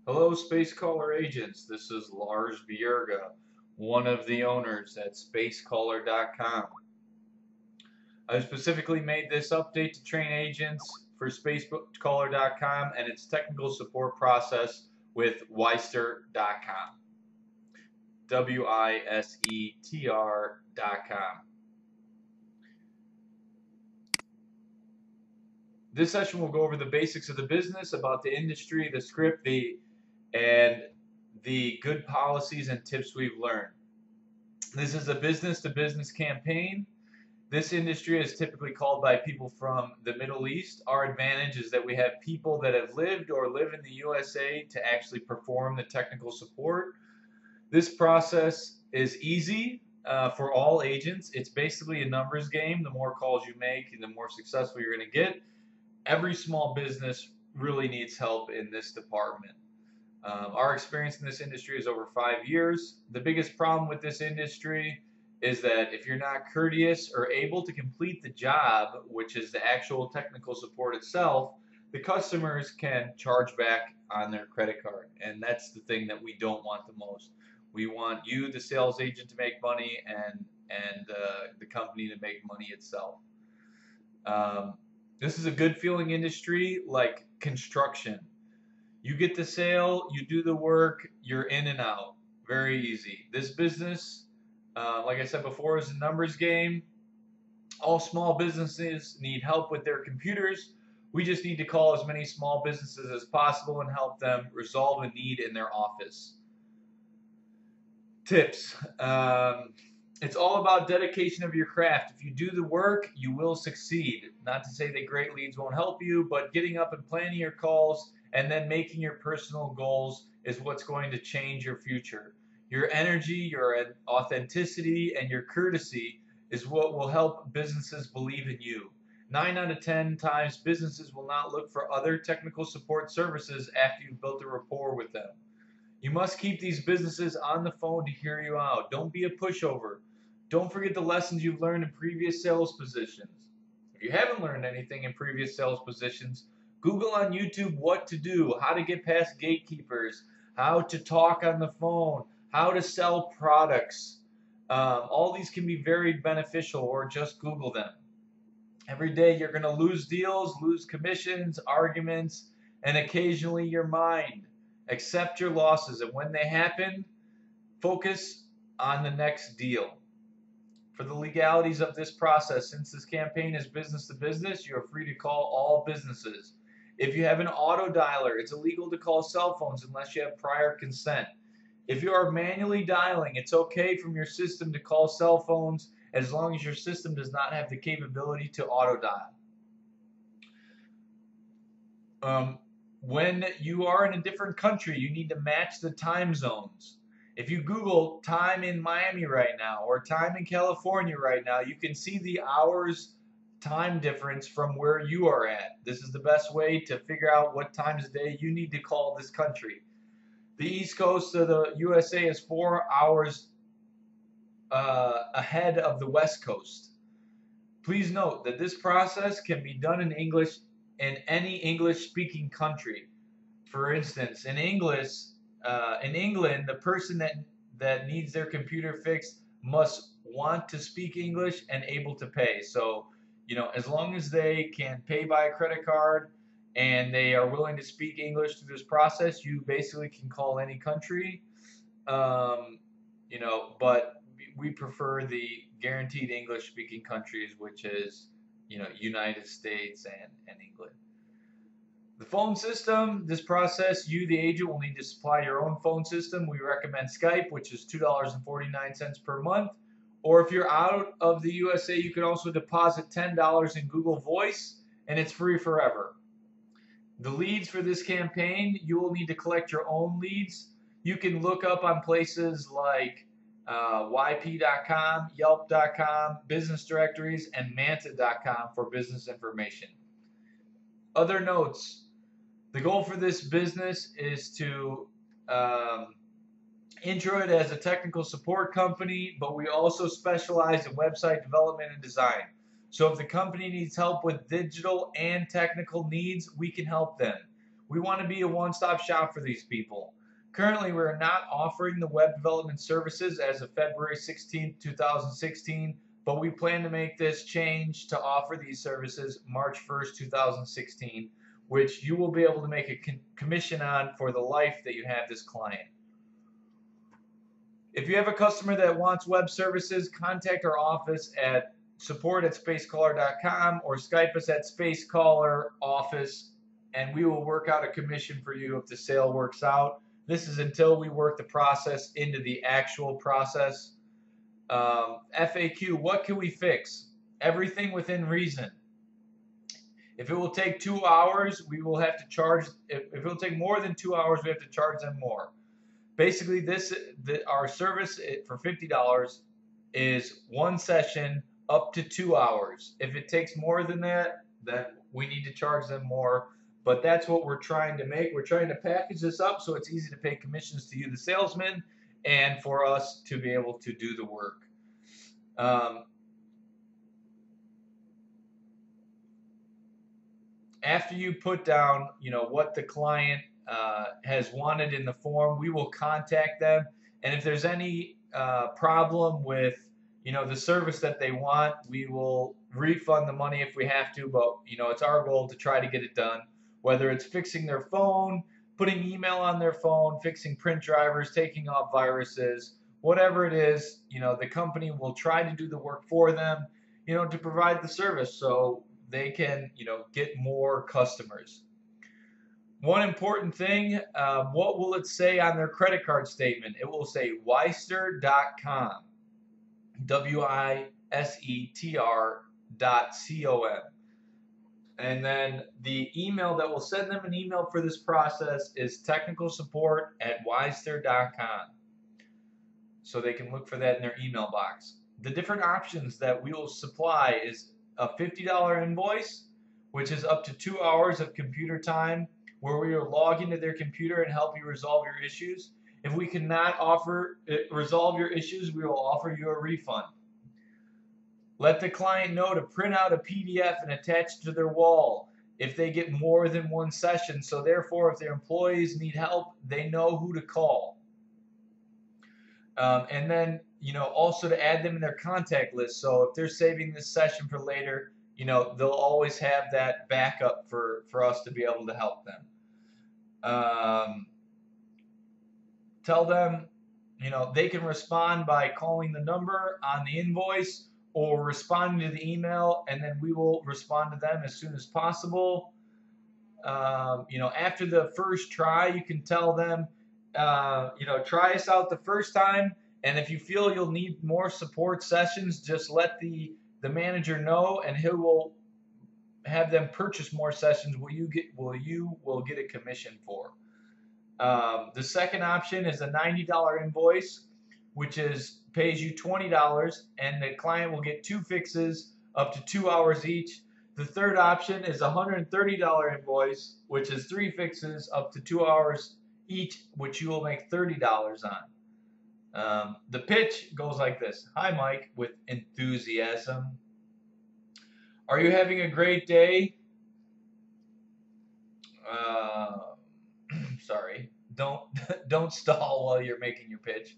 Hello, Space Caller agents. This is Lars Bjerga, one of the owners at SpaceCaller.com. I specifically made this update to train agents for SpaceCaller.com and its technical support process with Wisestr.com. Wisetr.com. This session will go over the basics of the business, about the industry, the script, and the good policies and tips we've learned. This is a business to business campaign. This industry is typically called by people from the Middle East. Our advantage is that we have people that have lived or live in the USA to actually perform the technical support. This process is easy for all agents. It's basically a numbers game. The more calls you make, the more successful you're going to get. Every small business really needs help in this department. Our experience in this industry is over 5 years. The biggest problem with this industry is that if you're not courteous or able to complete the job, which is the actual technical support itself, the customers can charge back on their credit card. And that's the thing that we don't want the most. We want you, the sales agent, to make money and the company to make money itself. This is a good feeling industry like construction. You get the sale, you do the work, you're in and out. Very easy. This business, like I said before, is a numbers game. All small businesses need help with their computers. We just need to call as many small businesses as possible and help them resolve a need in their office. Tips. It's all about dedication of your craft. If you do the work, you will succeed. Not to say that great leads won't help you, but getting up and planning your calls and then making your personal goals is what's going to change your future. Your energy, your authenticity, and your courtesy is what will help businesses believe in you. 9 out of 10 times, businesses will not look for other technical support services after you've built a rapport with them. You must keep these businesses on the phone to hear you out. Don't be a pushover. Don't forget the lessons you've learned in previous sales positions. If you haven't learned anything in previous sales positions, Google on YouTube what to do, how to get past gatekeepers, how to talk on the phone, how to sell products. All these can be very beneficial, or just Google them. Every day you're going to lose deals, lose commissions, arguments, and occasionally your mind. Accept your losses, and when they happen, focus on the next deal. For the legalities of this process, since this campaign is business to business, you are free to call all businesses. If you have an auto dialer, it's illegal to call cell phones unless you have prior consent. If you are manually dialing, it's okay from your system to call cell phones as long as your system does not have the capability to auto dial. When you are in a different country, you need to match the time zones. If you Google time in Miami right now or time in California right now, you can see the hours time difference from where you are at. This is the best way to figure out what times of day you need to call this country. The East Coast of the USA is 4 hours ahead of the West Coast. Please note that this process can be done in English in any English-speaking country. For instance, in England, the person that needs their computer fixed must want to speak English and able to pay. So, as long as they can pay by a credit card and they are willing to speak English through this process, you basically can call any country. But we prefer the guaranteed English speaking countries, which is, United States and England. The phone system, this process, you, the agent, will need to supply your own phone system. We recommend Skype, which is $2.49 per month. Or if you're out of the USA, you can also deposit $10 in Google Voice, and it's free forever. The leads for this campaign, you will need to collect your own leads. You can look up on places like YP.com, Yelp.com, business directories, and Manta.com for business information. Other notes. The goal for this business is to intro it as a technical support company, but we also specialize in website development and design. So if the company needs help with digital and technical needs, we can help them. We want to be a one-stop shop for these people. Currently, we're not offering the web development services as of February 16th, 2016, but we plan to make this change to offer these services March 1st, 2016, which you will be able to make a commission on for the life that you have this client. If you have a customer that wants web services, contact our office at support@spacecaller.com or Skype us at SpaceCallerOffice, and we will work out a commission for you if the sale works out. This is until we work the process into the actual process. FAQ, what can we fix? Everything within reason. If it will take 2 hours, we will have to charge. If it will take more than 2 hours, we have to charge them more. Basically, our service for $50 is one session up to 2 hours. If it takes more than that, then we need to charge them more. But that's what we're trying to make. We're trying to package this up so it's easy to pay commissions to you, the salesman, and for us to be able to do the work. After you put down, what the client has wanted in the form, we will contact them, and if there's any problem with the service that they want, we will refund the money if we have to, but it's our goal to try to get it done, whether it's fixing their phone, putting email on their phone, fixing print drivers, taking off viruses, whatever it is. The company will try to do the work for them, to provide the service so they can get more customers. One important thing, what will it say on their credit card statement? It will say Wisetr.com, WISETR.com. And then the email that will send them an email for this process is technicalsupport@wisetr.com. So they can look for that in their email box. The different options that we will supply is a $50 invoice, which is up to 2 hours of computer time, where we will log into their computer and help you resolve your issues. If we cannot resolve your issues, we will offer you a refund. Let the client know to print out a PDF and attach it to their wall if they get more than one session. So therefore, if their employees need help, they know who to call. And then, also to add them in their contact list. So if they're saving this session for later, they'll always have that backup for us to be able to help them. Tell them, they can respond by calling the number on the invoice or responding to the email, and then we will respond to them as soon as possible. After the first try, you can tell them, try us out the first time, and if you feel you'll need more support sessions, just let the manager know, and he will have them purchase more sessions. You will get a commission for. The second option is a $90 invoice, which pays you $20, and the client will get 2 fixes up to 2 hours each. The third option is a $130 invoice, which is 3 fixes up to 2 hours each, which you will make $30 on. The pitch goes like this. Hi, Mike, with enthusiasm. Are you having a great day? Sorry, don't stall while you're making your pitch.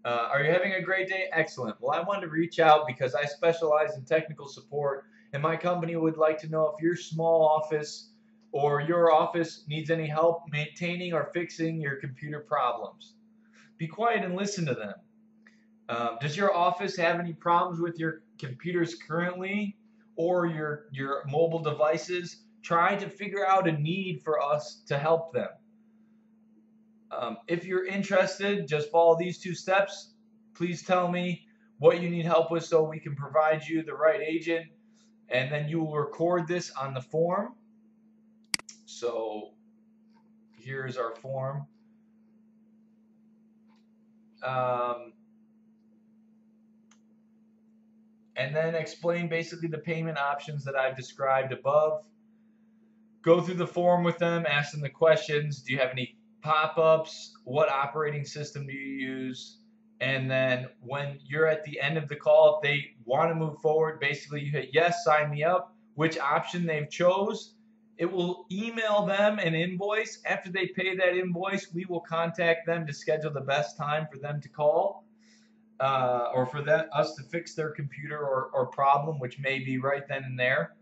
Are you having a great day? Excellent. Well, I wanted to reach out because I specialize in technical support, and my company would like to know if your small office or your office needs any help maintaining or fixing your computer problems. Be quiet and listen to them. Does your office have any problems with your computers currently or your mobile devices? Try to figure out a need for us to help them. If you're interested, just follow these 2 steps. Please tell me what you need help with so we can provide you the right agent, and then you will record this on the form. So here's our form. And then explain basically the payment options that I've described above. Go through the form with them, ask them the questions. Do you have any pop-ups? What operating system do you use? And then when you're at the end of the call, if they want to move forward, basically you hit yes, sign me up, which option they've chose, It will email them an invoice. After they pay that invoice, we will contact them to schedule the best time for them to call, or for us to fix their computer or problem, which may be right then and there.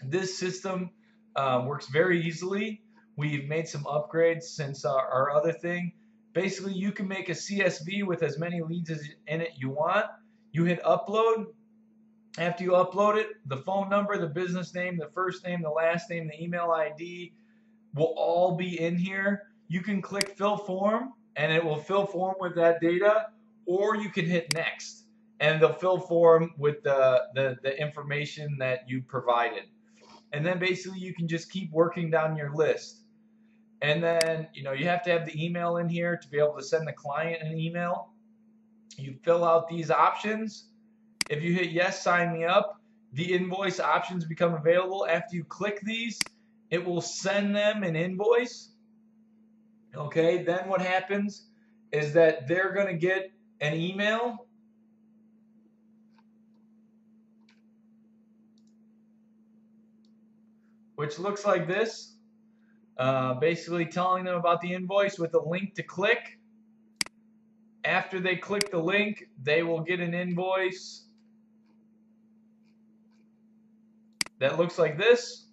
This system works very easily. We've made some upgrades since our other thing. Basically, you can make a CSV with as many leads in it you want. You hit upload. After you upload it, the phone number, the business name, the first name, the last name, the email ID will all be in here. You can click fill form and it will fill form with that data, or you can hit next and they'll fill form with the information that you provided. And then basically you can just keep working down your list. And then, you have to have the email in here to be able to send the client an email. You fill out these options. If you hit yes, sign me up, the invoice options become available. After you click these, it will send them an invoice. Okay, then what happens is that they're going to get an email which looks like this, basically telling them about the invoice with a link to click. After they click the link, they will get an invoice that looks like this.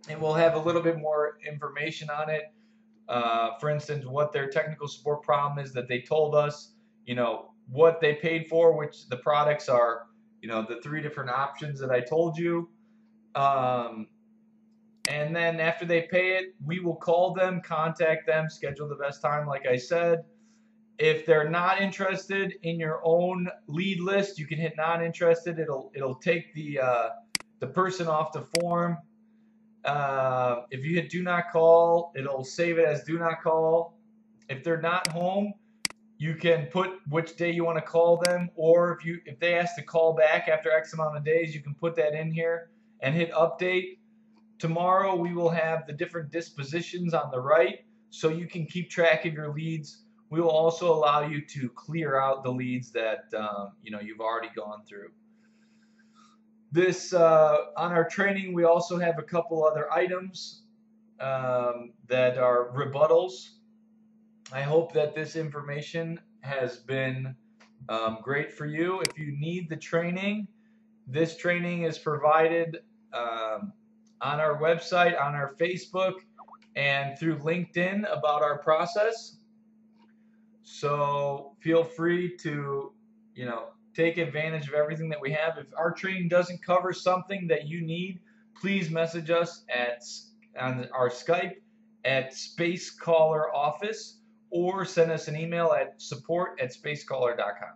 It will have a little bit more information on it. For instance, what their technical support problem is that they told us, what they paid for, which the products are, the 3 different options that I told you. And then after they pay it, we will call them, contact them, schedule the best time, like I said. If they're not interested in your own lead list, you can hit not interested. It'll take the person off the form. If you hit do not call, it'll save it as do not call. If they're not home, you can put which day you want to call them, or if they ask to call back after X amount of days, you can put that in here and hit update. Tomorrow we will have the different dispositions on the right, so you can keep track of your leads. We will also allow you to clear out the leads that you've already gone through. This on our training, we also have a couple other items that are rebuttals. I hope that this information has been great for you. If you need the training, this training is provided on our website, on our Facebook, and through LinkedIn about our process. So feel free to, take advantage of everything that we have. If our training doesn't cover something that you need, please message us on our Skype at Space Caller Office, or send us an email at support@spacecaller.com.